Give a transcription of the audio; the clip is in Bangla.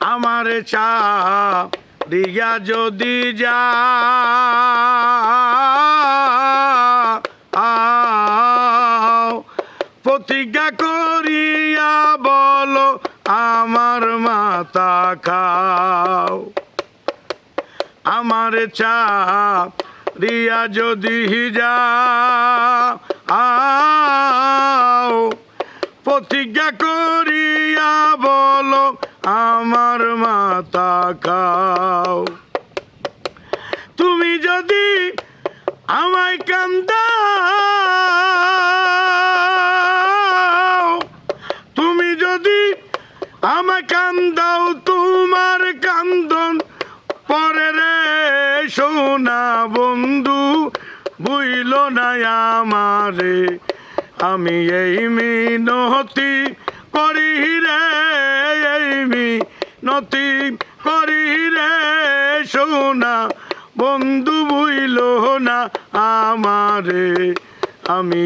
আমার ছাড়িয়া যদি যাও প্রতিজ্ঞা করিয়া বলো আমার মাথা খাও আমার ছাড়িয়া যদি যাও প্রতিজ্ঞা করিয়া বলো আমার মাথা খাও তুমি যদি আমায় কান্দাও তুমি যদি আমায় কান্দাও তোমার কান্দন পরে রে সোনা বন্ধু বুইল না আমারে আমি এই মিনতি করি রে এই মিনতি করি রে সোনা বন্ধু বুইল না আমারে আমি